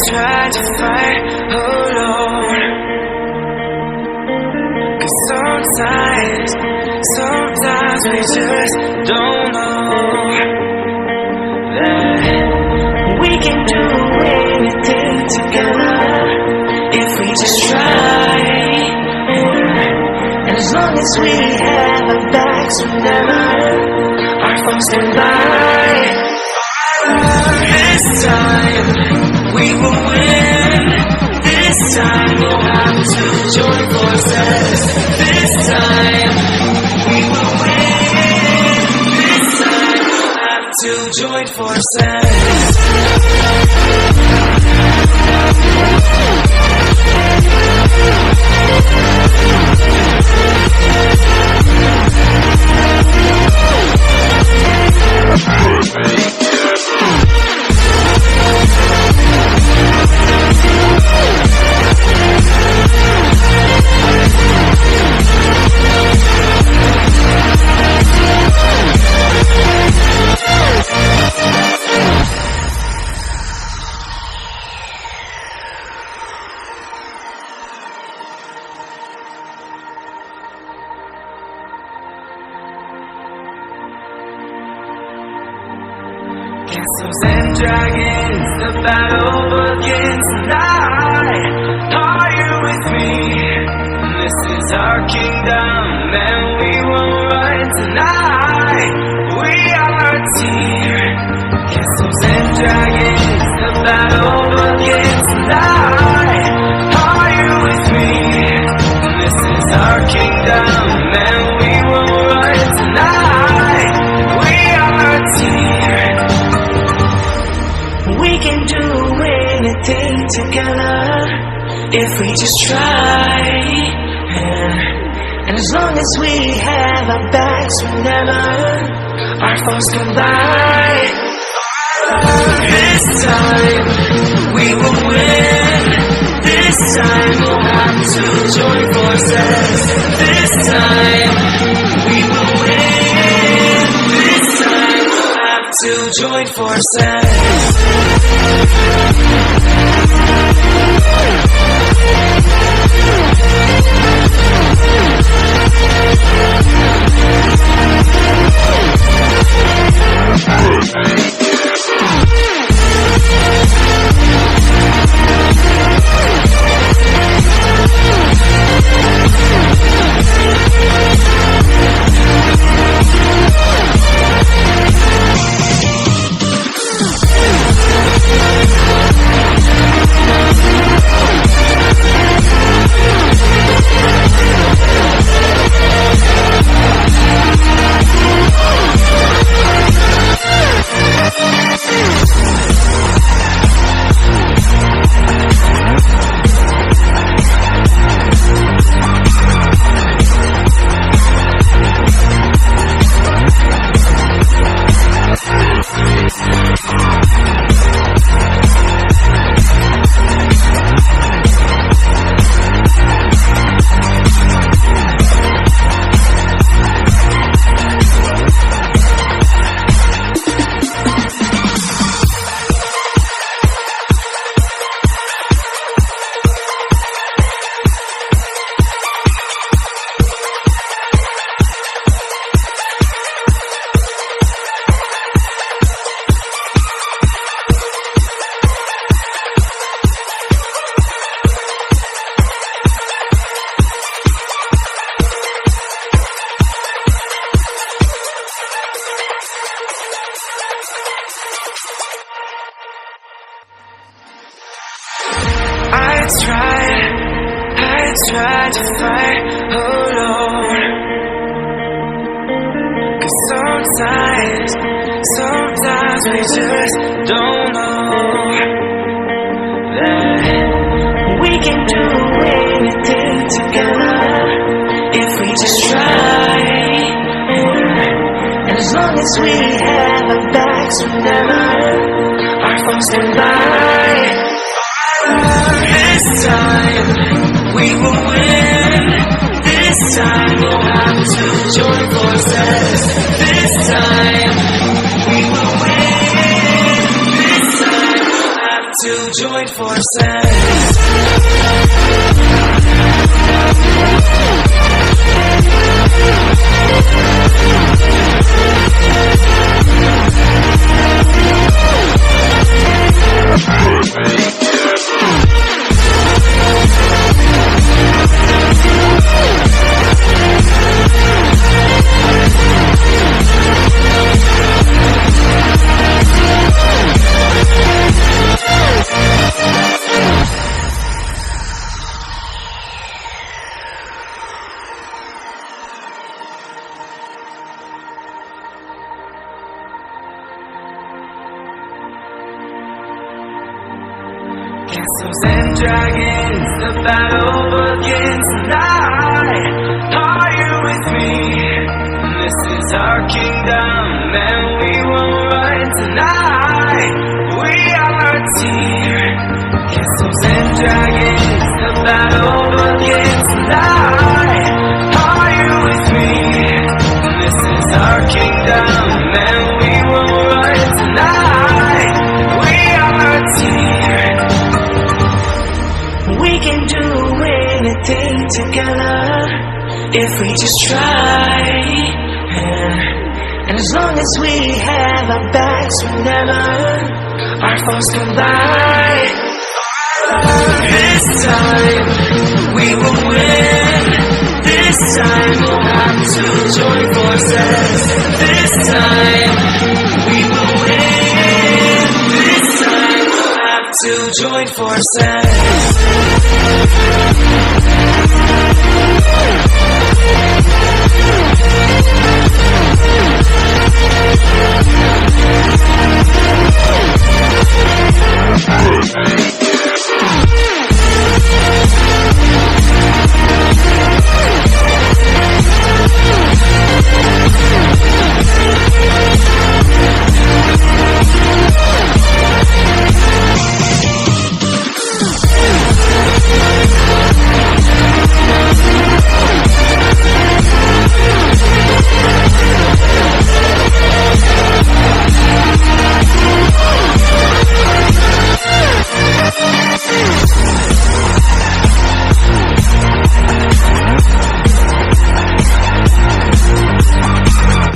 tried to fight alone. 'Cause sometimes we just don't know that we can do anything together if we just try. And as long as we have our backs whenever our phones can lie, this time we will win. This time we'll have to join forces. This time we will win. This time we'll have to join forces. Castles and dragons, the battle begins tonight. Are you with me? This is our kingdom, and we will run tonight. We are a team. Castles and dragons, the battle begins tonight. Are you with me? This is our kingdom, and we will run tonight. We are a team. We can do anything together if we just try. And as long as we have our backs whenever our phones come by, this time we will win. This time we'll have to join forces. This time we will win. This time we'll have to join forces. I tried to fight alone. 'Cause sometimes we just don't know that we can do anything together if we just try. And as long as we have our backs whenever our phones can lie, this time we will win. This time we'll have to join forces. This time we will win. This time forces. Castles and dragons, the battle begins tonight. Are you with me? This is our kingdom and we won't run tonight. We are a team. Castles and dragons, the battle begins tonight. Are you with me? This is our kingdom and we won't run tonight. We are a team. We can do anything together if we just try. And as long as we have our backs whenever our foes come by, this time we will win. This time we'll have to join forces. This time we will win. This time we'll have to join forces.